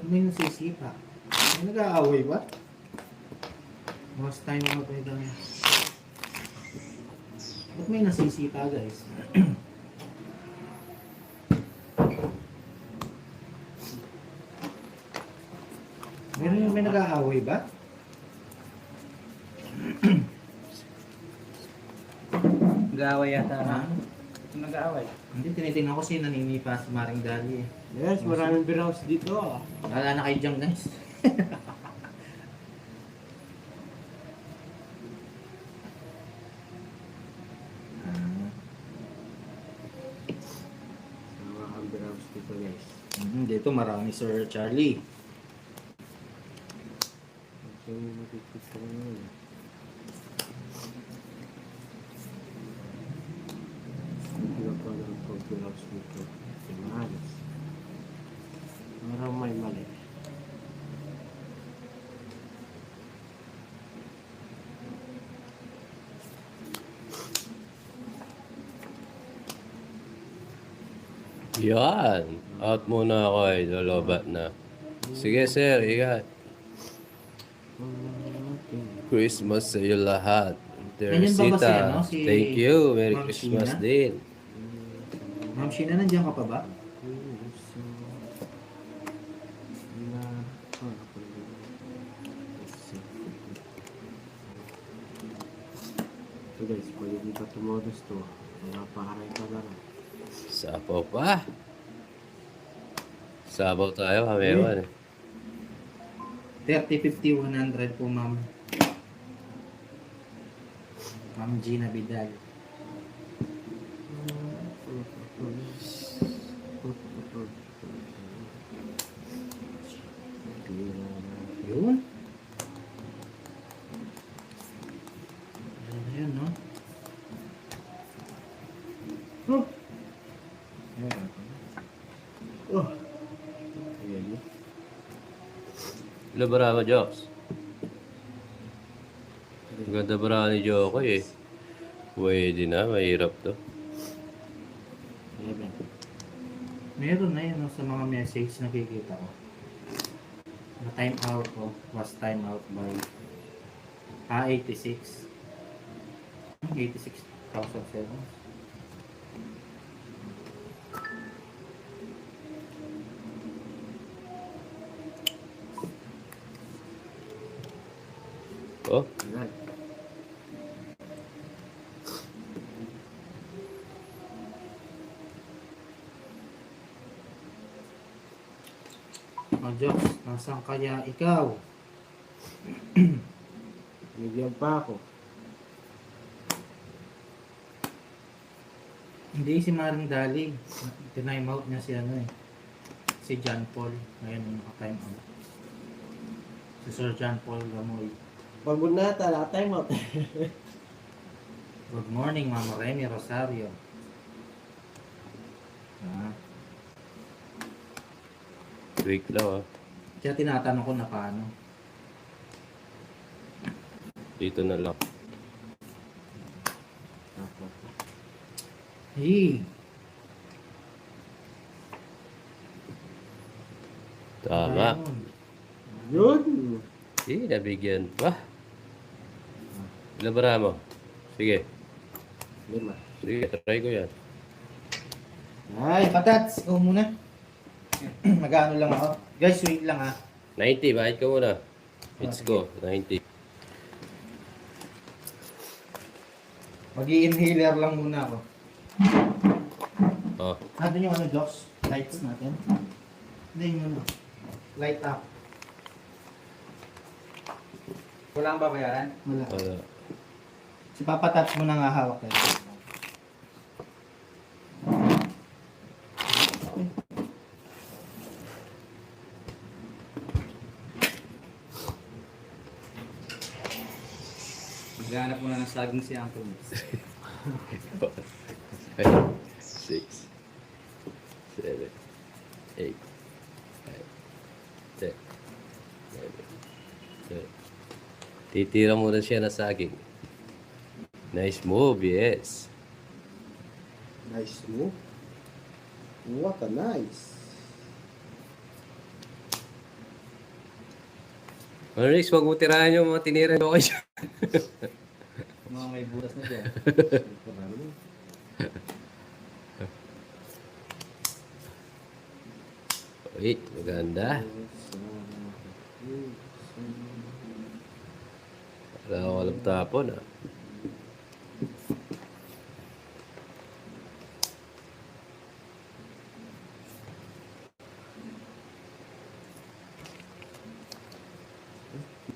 may nasisipa. May nag-aaway ba? Last time ako pwede na. Ba't may nasisipa guys? Meron yung may nag-aaway ba? Nag-aaway yata. Ha? Nag-aaway. Hindi, tinitingnan ko si naninipa si Maring Dali eh. Yes, maraming beer house dito. Wala na kayo dyan guys. Maraming beer house dito guys. Dito marami Sir Charlie. So, nakikita ko ngayon. Hindi na pa lang pag beer house dito. Mahalas. Maraming may mali. Yan. Out muna ako ay lolobat na. Sige sir, ingat. Christmas sa iyo lahat. Ganyan ba ba si, Teresita, ano, si thank you. Merry Ma'am Christmas Sheena? din. Ma'am Sheena, nandiyan ka pa ba? So guys, pag hindi pa tumodos to, mapaharay ka na lang. Sabaw pa. Sabaw tayo, kamewan eh. 30, 50, 100 po ma'am. Ma'am Gina Vidal. Yun. Ayan, no? Oh. Ayan. Oh. Ayan mo. Labara mo, Jokes. Ang ganda bara ni Joko eh. Pwede na, mahirap to. Meron na yun no, sa mga message na nakikita ko. Na time out ko was time out by 86. 86,000 seconds. Oh, Ayan. Oh, Jox, nasaan kaya ikaw? Bigyan pa ako. Hindi si Maring Dali. Tinime out niya si ano eh. Si John Paul. Ngayon yung naka-time out. Si Sir John Paul Gamoy. Pagod na ata, time out. Good morning, Mama Remy Rosario. Ah. tweak lang ah. Kaya tinatanong ko na paano. Dito na lang. Hey! Tama. Ayun. Yun! Nabigyan pa. Labara mo. Sige. 5. Sige, try ko yan. Ay, patats! Ikaw muna. Mag-ano lang ako. Guys, wait lang ha. 90, bakit ka muna? Let's go, 90. Mag-i-inhaler lang muna ako. Oh, Nandun yung ano, Jox? Lights natin. Hindi yun. Light up. Wala kang babayaran? Wala. wala. Si Papa Tats mo na nga hawak eh. Maghanap mo na ng saging si Uncle. 5, 6, 7, 8, 5, 10, 11, 12. Titira muna siya na saging. Nice move, yes. Nice move. What a nice. Rex, wag mo tirahan yung mga tinira nyo kayo. Mga may butas na dyan. Wait, maganda. Para walang tapon ah.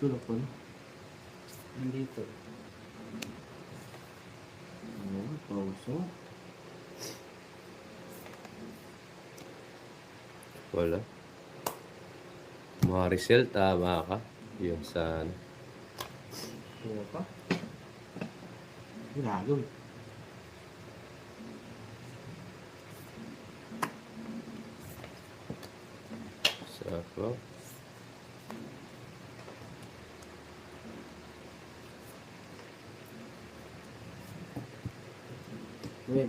Ito na pala. Nandito. Ano, pauso. Wala. Maricel, tama ka. Yung sa ano. Ano pa? Gagawin. Sakto. Well,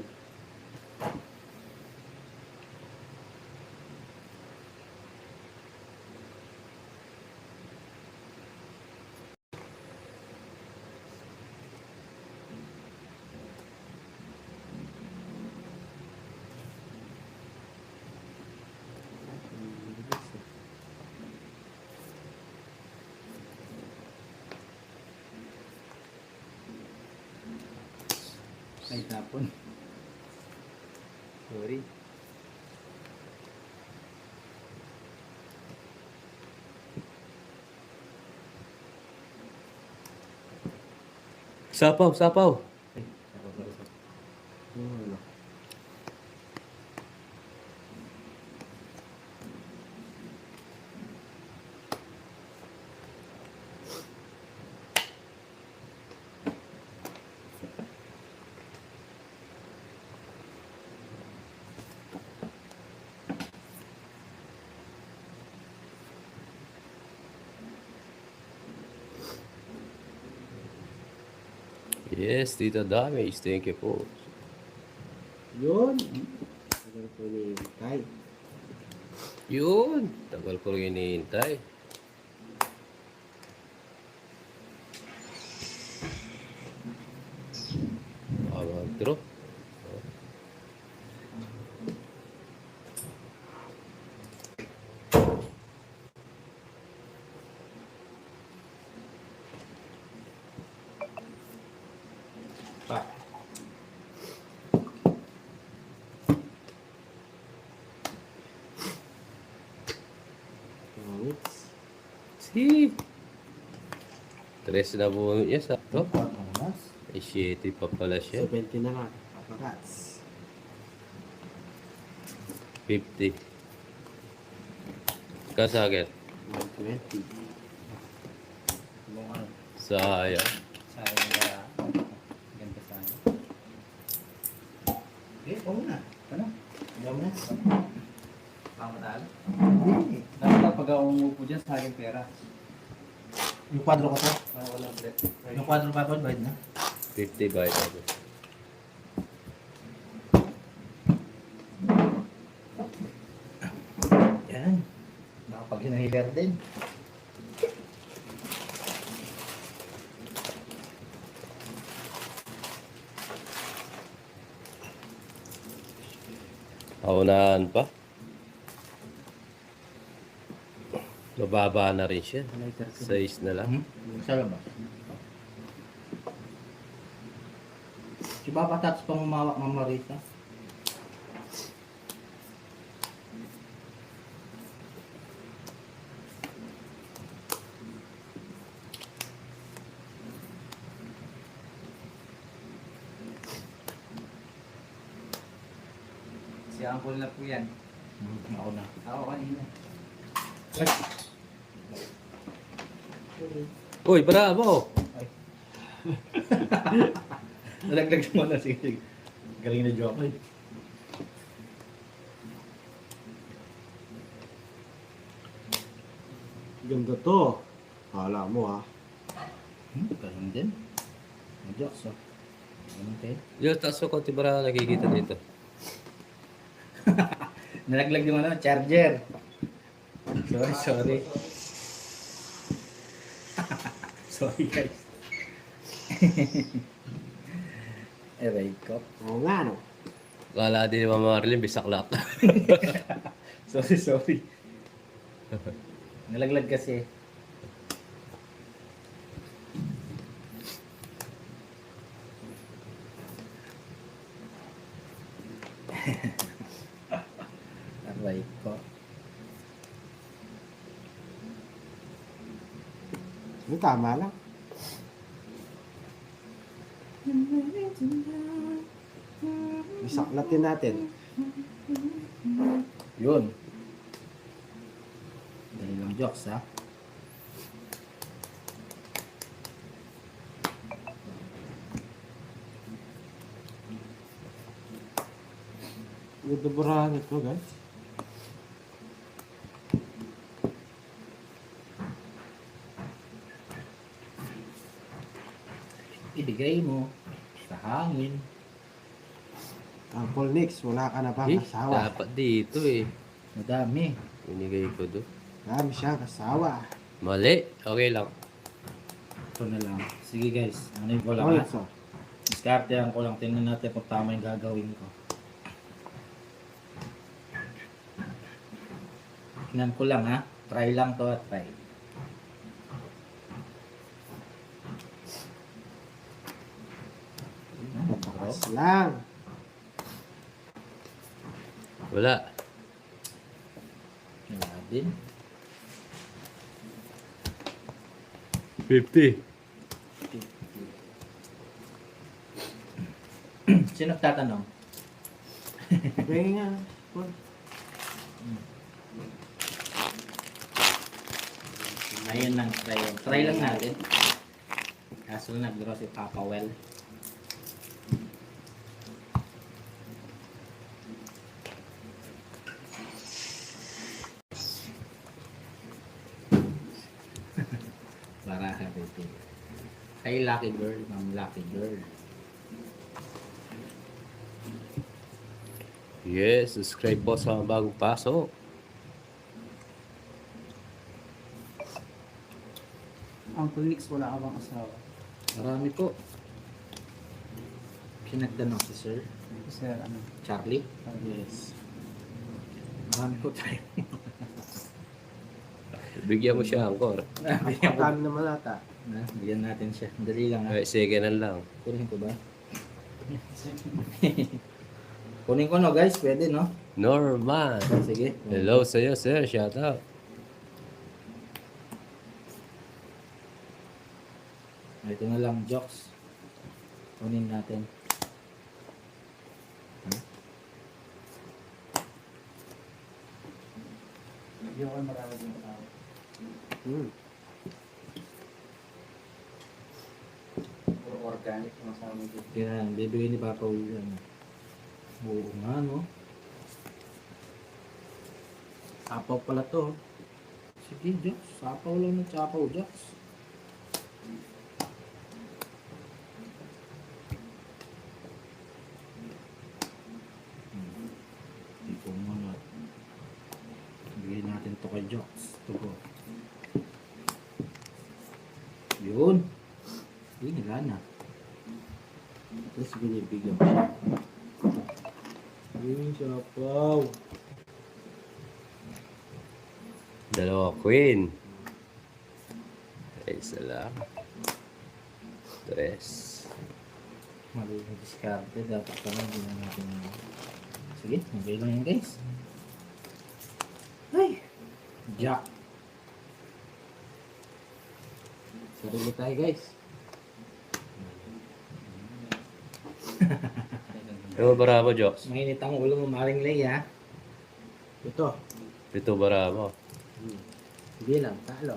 Ay, tapon. Sorry. Sapaw, sapaw. wala. Yes, Tito Damis. Thank you po. Yun. Tagal ko hinihintay. Yun. Tagal ko rin hinihintay. Mag-draw. Pa. Pangit. Si. Tres na po niya sa to. Mas. Ay, 7 pa pala siya. 70 na nga. Papagats. 50. Kasagit. 120. Bunga. Sayang. Sayang na. Ganda sana. Eh, ikaw muna. Ano? Ikaw muna. Pamatalo? Hindi. Dapat pag ako umupo dyan, sa akin pera. Yung kwadro ko to. Para walang break. Yung kwadro pa ko, bayad na. 50 ba ito? Yan. Baka pag hinahiler din. Paunahan pa. Mababa na rin siya. Size na lang. Sa labas. Si Papa Tats pang umawak ng Marisa. Si Uncle na po yan. Ako na. Ako kanina. Uy, bravo! Nalaglag mo na. Sige. Galing na joke. Ganda to. Kala mo ha. Galing din. Ang jokes, oh. Ganun kayo. Yung taas ko konti bara nakikita dito. Nalaglag yung ano, charger. Sorry, sorry. Sorry guys. Aray ko. Oo nga, no? Kala din ni Mama Marilyn, bisaklap. Sorry. Nalaglag kasi. Aray ko. Yung tama lang. Isaklatin natin. Yun. Dali lang jokes ha. Nagdaburahan ito, guys. Ibigay mo sa hangin. Uncle Nix, wala ka na bang Eh, asawa? dapat dito eh. Madami. Binigay ko doon. Dami siyang asawa. Mali. Okay lang. Ito na lang. Sige guys. Ano yung ko lang Oh, ha? ito. Diskartehan ko lang. Tingnan natin kung tama yung gagawin ko. Tingnan ko lang ha. Try lang to at try. Bakas lang. Wala. Wala din. 50. Sino tatanong? Kaya nga. Ayun lang. Try lang. Try lang natin. Kaso nag-draw si Papa Well. Baraha rin. Hey lucky girl, ma'am lucky girl. Yes, subscribe po sa mga bagong pasok. Uncle Nix, wala ka bang asawa? Marami po. Pinagtanong si Sir Sir, ano? Charlie. Yes. Marami po tayo. Bigyan mo siya angkor. Ang dami naman ata. Bigyan natin siya. Dali lang ha. Ay, second lang. Kunin ko ba? Kunin ko no guys, pwede no? Norman. Sige. Hello sa'yo, sir. Shout out. Ito na lang, jokes. Kunin natin. Hindi ako marami din asawa. Puro organic yung asawa mo dito. Kaya bibigyan ni Papa William. Oo nga no. Sapaw pala to. Sige, jokes. Sapaw lang ng sapaw, jokes. Hindi ko muna. Bigyan natin to kay jokes. Ito ko. Yun. Yun, wala na. Tapos binibigyan ko siya. Yun, sapaw. Dalawa queen. Ay, isa lang. Tres. Mali yung diskarte. Dapat pala hindi na natin. Sige, okay lang yan guys. Ay! Jack. Sarili tayo guys. Ano barabo, Jokes? Mainit ang ulo mo, Maring Lay ha. Ito. Pito barabo. Hindi lang, talo.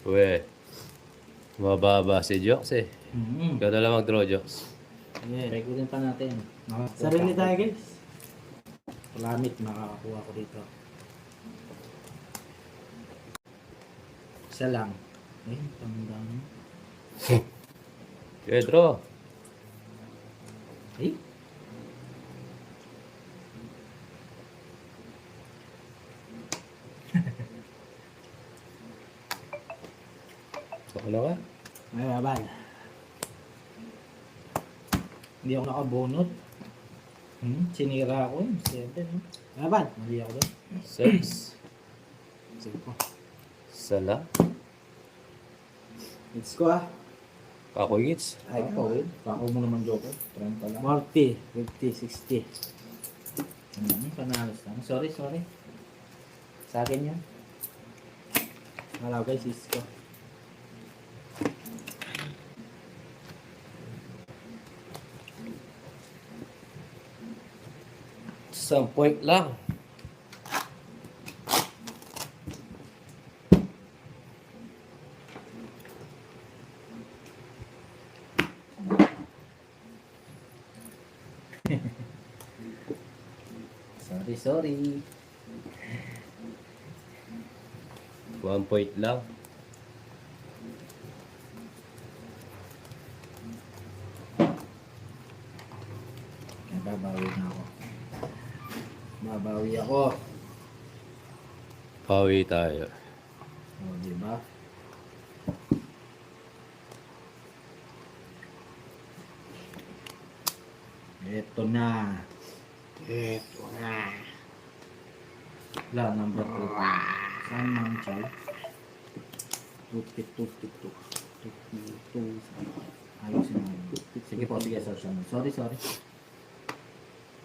Uwe. Mababa si Jokes eh. Ikaw na lang mag-draw, Jokes. Yeah. Try ko din pa natin. Sarili tayo, guys. Palamit, makakakuha ko dito. Isa lang. Eh, tandaan mo. Okay, draw. Eh? Baka na ka? May laban. Hindi ako nakabunot. Sinira ako yun. 7. Laban. Mali ako doon. 6. 5. Sala. Let's go ah. Ako hits. Ay, ikaw eh. Kako mo naman joker. 30 lang. 40, 50, 60. Panalos lang. Sorry. Sa akin yan. Wala guys, Cisco. Isang point lang. Sorry. 1 point lang. Babawi na ako. Babawi ako. Pawi tayo. O, diba? Ito na. Wala, number 2. Saan mang chow? 2. Ayusin mo. Sige po, sige, sorry.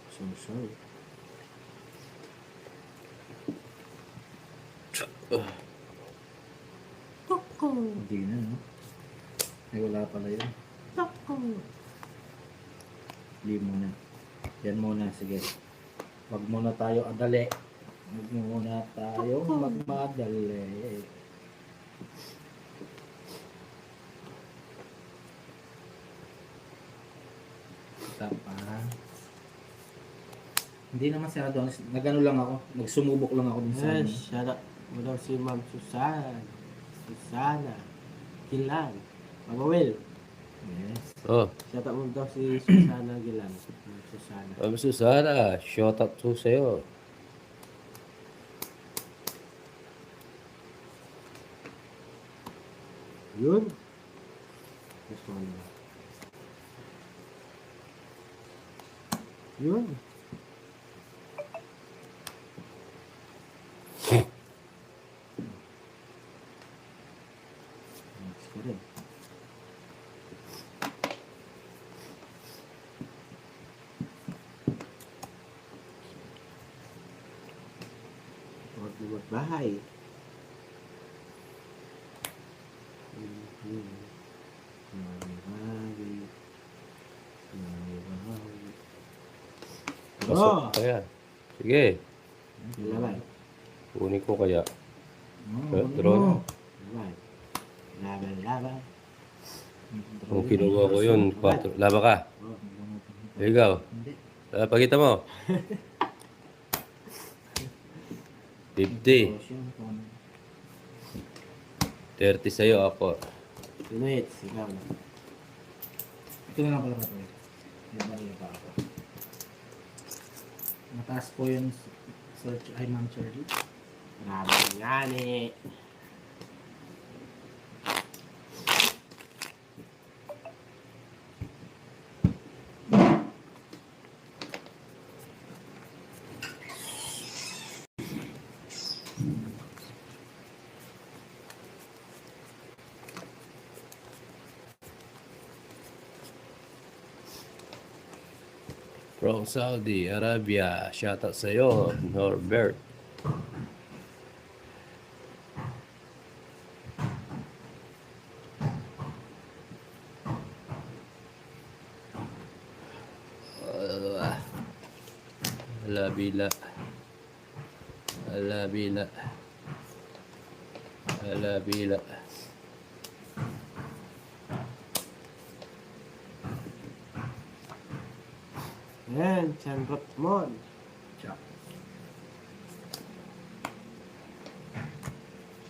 So sorry. Hindi na, no? Ay, wala pala yun. Hindi muna. Yan muna, sige. Wag muna tayo adali. Wag muna tayo magmadali. Isa pa. Hindi naman si Adonis. Nagano lang ako. Nagsumubok lang ako din sa Yes, shout out mo daw si Ma'am Susana. Gilan. Mama Will. Yes. Oh, Shout out mo daw si Susana Gilan. Ma'am Susana. Ma'am Susana, shout out to sa'yo. Yun. Yes, one. Yun. Next ko rin. Huwag mo magbahay. Pasok Oh! kaya. Sige, Laban. kunin ko kaya. Oh, Drone. Laban. Laban. Kung kinuha ko yun, 4. Laba ka. Oh. Ikaw. Hindi. Pakita mo. 50. 30 sa'yo ako. Sino hits? Ikaw na. Ito na lang pala ito. Yung pa ako. Mataas po yung search ay Ma'am Charlie. Laban nga ni. From Saudi Arabia. Shout out sa'yo, Norbert. Alabila. Yan, Chan Rotmon. Chop.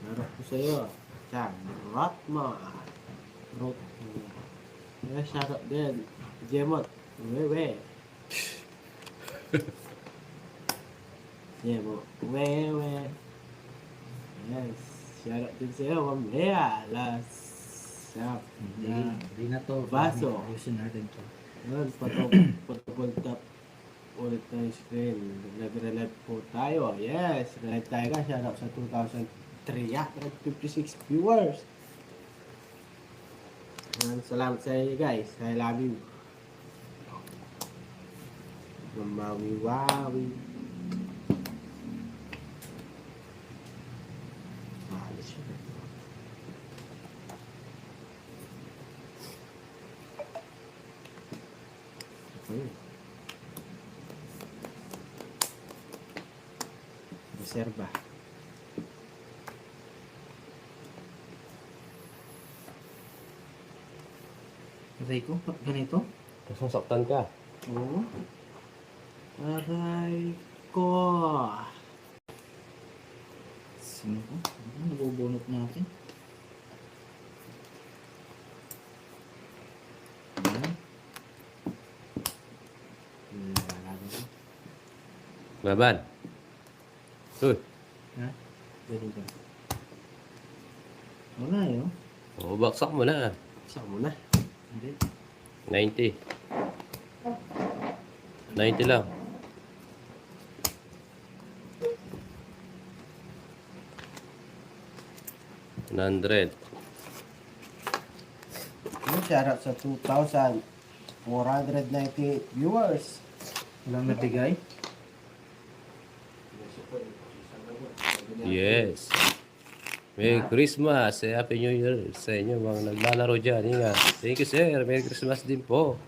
Sarap ko sa'yo. Chan Rotmon. Rotmon. Yan, sarap din. Jemot. Wewe. Jemot. Wewe. Yes. Sarap din sa'yo, Ma'am Lea. Las Sap. Hindi na to. Baso. Ayusin natin to. Yun, patupul tap ulit na yung screen. Nag-relive po tayo. Yes, relive tayo ka. Shout out sa 2,356 viewers. Salamat sa inyo guys. I love you. Mamawi-wawi. Alis yun. Ayun. Reserva. Aray ko, ba't ganito? Nasasaktan ka. Oo. Aray ko. Sino ko? Ano nabubunot natin? Ayan. Laban. Uy. Ha? Ganun ba? Wala yun. Oh, baksak mo na. Saka mo na. Hindi. 90. 90 lang. $100. Shout out sa 2,490 viewers. Walang nabigay? Yes. Merry Christmas. Happy New Year sa inyo mga naglalaro dyan. Ingat. Thank you, sir. Merry Christmas din po.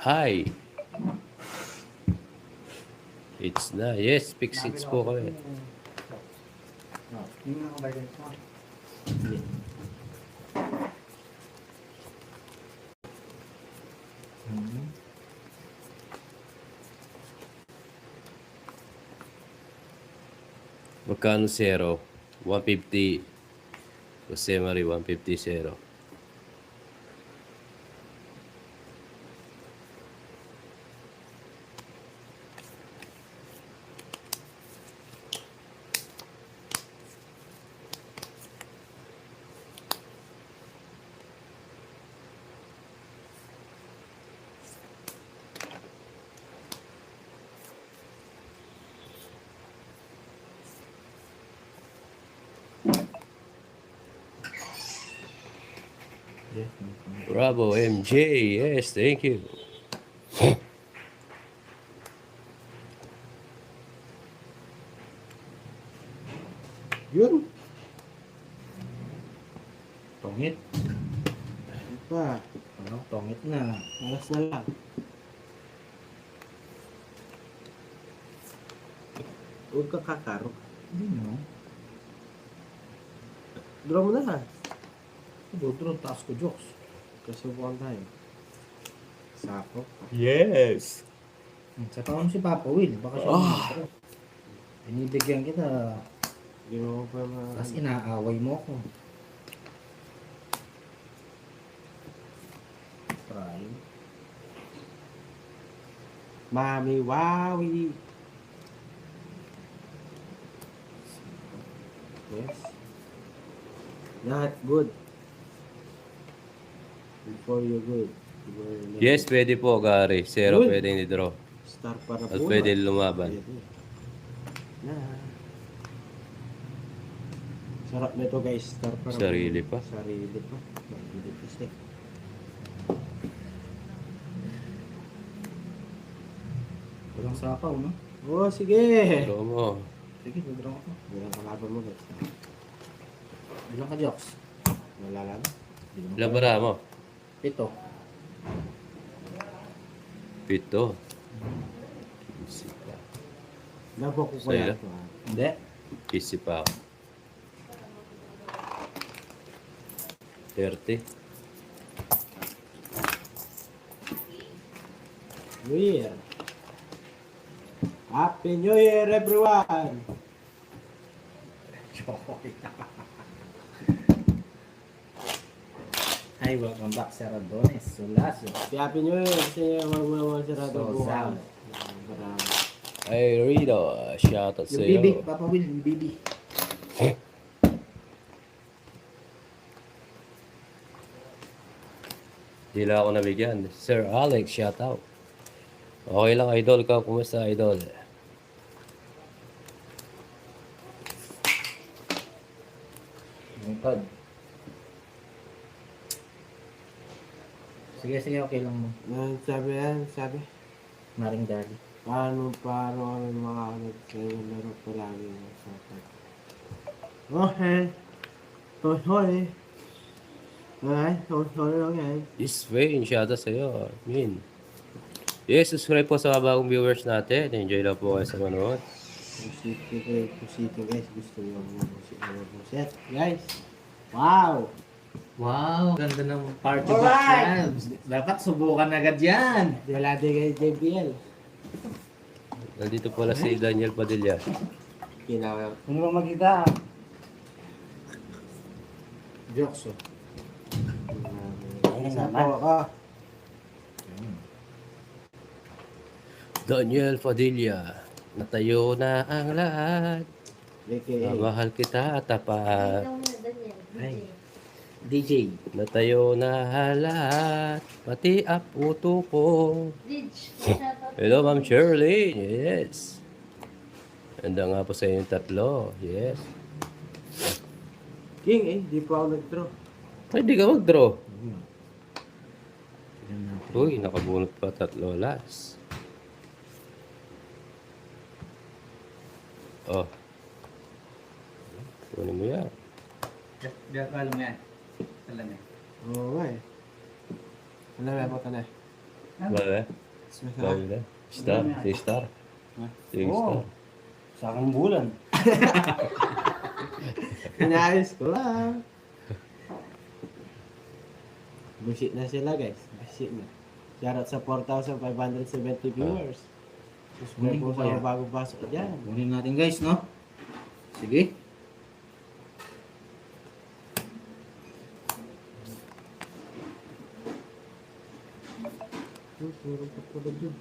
Hi. It's na. Yes, pick 6 po kami. Hindi nga ako bagay sa Magkano zero? 150. Jose Marie, 150 zero. Bravo, MJ. Yes, thank you. Yun. Tongit. Ano pa? Ano? Tongit na. Alas na lang. Huwag ka kakaro. Hindi no. Draw mo na ha. Budro, taas ko jokes. Kasubukan tayo. Sako. Yes. Sa taon si Papa Will. Baka siya oh. Binibigyan kita. Hindi mo pa Tapos inaaway mo ako. Prime. Mami Wawi. Yes. Not good. Before you good. Yes, pwede po, Gary. Zero Good. pwede ni-draw. Star para At po. pwede lumaban. Na. Sarap nito guys. Star para Sarili pa. Sarili pa. Sarili pa step. Walang sapaw, no? Oh, sige. Draw mo. Sige, budro ako. Bilang kalaban mo guys. Ilang ka jokes? Wala lang. Ilang bara mo? 7. 7. Labo ko Sa'yo kaya lang? ito ha. Hindi. Isip pa ako. 30. New Year. Happy New Year everyone. Hi, welcome back sa Radones. Sulaso. Happy New Year kasi magmamahal sa Rado So, bukas. Sam. Marami. Hey, Rito. Shout out Yung sa'yo. bibi, Papa Will, yung bibi. Di lang ako nabigyan. Sir Alex, shout out. Okay lang, idol ka. Kumusta, idol? Lingkod. Sige, sige, okay lang mo. Sabi yan, sabi. Maring dali. Paano ang mga nagsayo laro palagi ng sapat? Okay. Sorry. Alright, sorry lang yan. Iswain, shout out sa'yo. Min. Yes, subscribe po sa mga bagong viewers natin. Enjoy lang po kayo sa manood. Pusito guys, gusto nyo mga set. Guys, wow! Wow, ganda ng party box Alright! labs. Dapat subukan agad yan. Dilade kay JBL. Nandito pala si Daniel Padilla. Kailangan. Ano bang magkita? Jokes, oh. Ayun Isa naman. po ako. Daniel Padilla. Natayo na ang lahat. AKA. Mahal kita, tapat. Ay. DJ. Natayo na lahat. Pati puto ko. Hello, Ma'am Shirley. Yes. Handa nga po sa inyong tatlo. Yes. King di pa ako nag-draw. Ay, di ka mag-draw. Uy, nakabunot pa tatlo last. Oh. Kunin mo yan. Diyan ka alam mo yan. Alam mo yan. Oo nga eh. Ano na po ito na? Wala. Wala na. Star. Si Star. Si Star. Sa akong bulan. Inayos ko lang. Bullshit na sila guys. Bullshit na. Shoutout sa 4,570 viewers. Subscribe po sa mga bagong pasok dyan. Kunin natin guys, no? Sige. Puro patulog yun.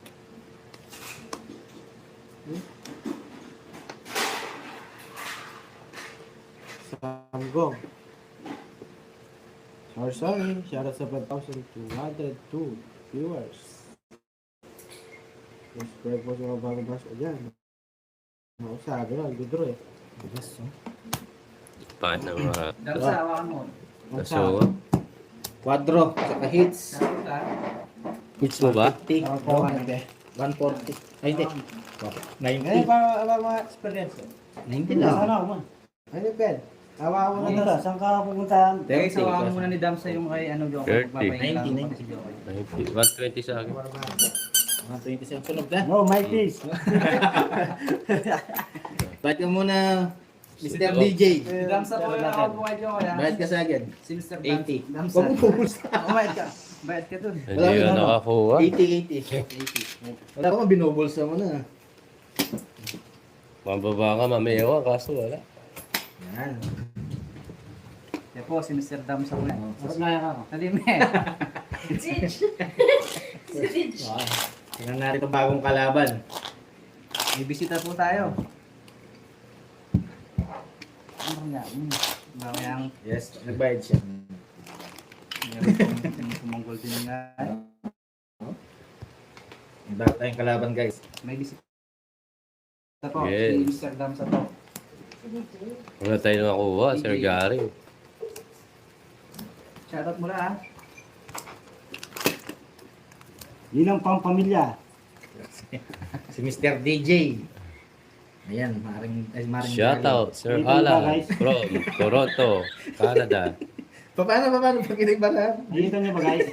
Sanggong. Sorry. Shoutout sa 5,202 viewers. Subscribe po sa mga bagong pasok dyan. Ako sabi na, nagdodro eh. Yes, oh. Paano ng mga Dalo sa hawakan mo. kasawa? Quadro, saka hits. Dalo sa. Hits mo ba? 50. Ako po, hindi. 140. Ay, hindi. Ngayon 90. para mga experience. 90 lang. Sana ako man. Ano Ben? Tawa mo na Ano to. ba? Saan ka pupunta? 30. Guys, hawakan muna ni Damsa yung kay ano Joko. 30. Magpapahinga 90. lang si Joko. 120 sa akin. 120 siya. Sunog na. No, my please. Bayad ka muna, Mr. DJ. Si Damsa po yung ako kay Joko. Bayad ka sa agad. Si Mr. 80. Damsa. Huwag mo pupulsa. Bayad ka. Bayad ka dun. Hindi ka nakakuha. 80. Wala ko, binubulsa mo na. Mababa ka, mamayawa, kaso wala. Yan. Kaya po, si Mr. Damsa po yan. Sarap nga ako. Nalim Tingnan natin itong bagong kalaban. May bisita po tayo. Ano nga? Bakayang Yes, nagbayad siya. meron pong sumunggol din nga. May bago tayong kalaban, guys. May bisita po. Yes. Si Mr. Damsa po. Wala tayo nakuha, Sir Gary. Shoutout mo na ah. Yun ang pampamilya. Si Mr. DJ. Ayan, maring Shout out, Sir Alan from Toronto, Canada. Paano pag inigbaran? Nakita niyo ba guys?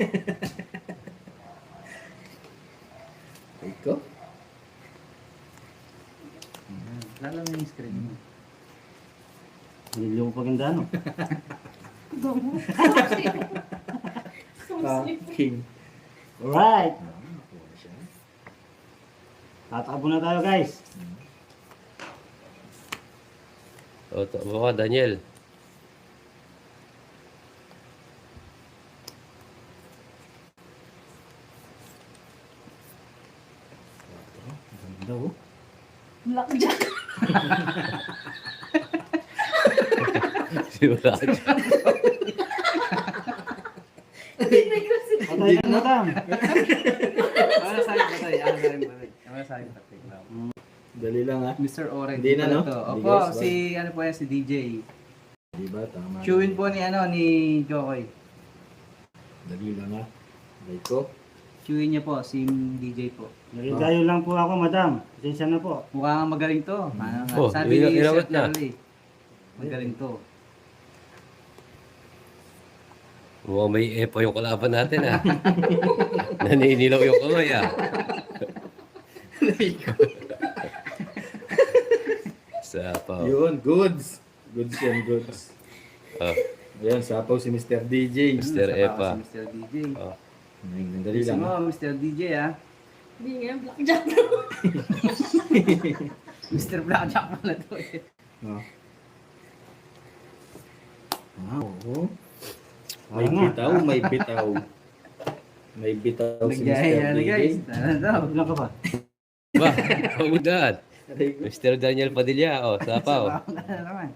Ito? Lalo na yung screen mo. Hindi ko paganda no? King. Alright. Tatakbo na tayo guys. O, takbo ka, Daniel. Daw. Blackjack. Si Wala. Patay na madam. Ano sa akin patay? Ano sa akin patay? Ano sa akin patay? Dali lang ha. Mr. Orange. Hindi na, no? To. Hindi, Opo, guys, si ano po yan, si DJ. Di ba? Tama. Chewin po ni ano, ni Jokoy. Dali lang ha. Dali ko. Chewin niya po, si DJ po. Nagagayo lang po ako, madam. Pasensya na po. Mukha nga magaling to. Oh, Sabi ni inawat Sir na. Charlie. Magaling to. Mukhang may epo yung kalaban natin ah. Naninilaw yung kamay ah. Sapaw. Yun, goods. Goods yan, goods. Oh, Ayan, sapaw si Mr. DJ. Mr. Sa Epa. si Mr. DJ. Oh. Ayun, dali Kasi lang. mo, Mr. DJ ah. Hindi nga, blackjack na. Mr. Blackjack pala to eh. Oh. Oo. May Oo nga. bitaw, may bitaw. May bitaw si Mr. Nagyaya na DJ. guys. Ano daw? Ilan ka ba? Ba, kaudan. Mr. Daniel Padilla, oh, sapaw. Ano naman?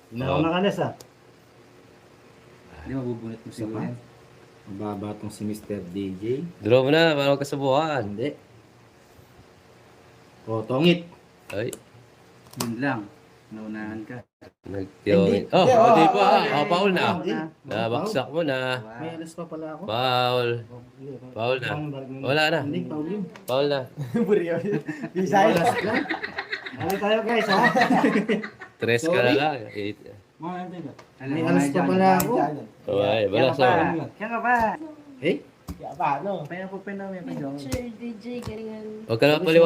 Ilan ako nakalas ah. Hindi mabubunot mo siguro yan. Mababa tong si Mr. DJ. Draw mo na, parang kasubukan. Hindi. O, tongit. Ay, Yun lang. Naunahan ka. nagtiyongin. Oh, di pa. Oh, foul na. Nabaksak mo na. May alas pa pala ako. Foul. Foul na. Wala na. Hindi, Paul yun. Foul na. Bisaya. Ano tayo guys ha? Tres ka na lang. Eight. May alas pa pala ako. Okay, Kaya balas ka pa. oh. Kaya ka pa. Eh? Ya paano? Kaya po pinawin pa dyan. Sir DJ, galingan. Huwag ka na paliwanag.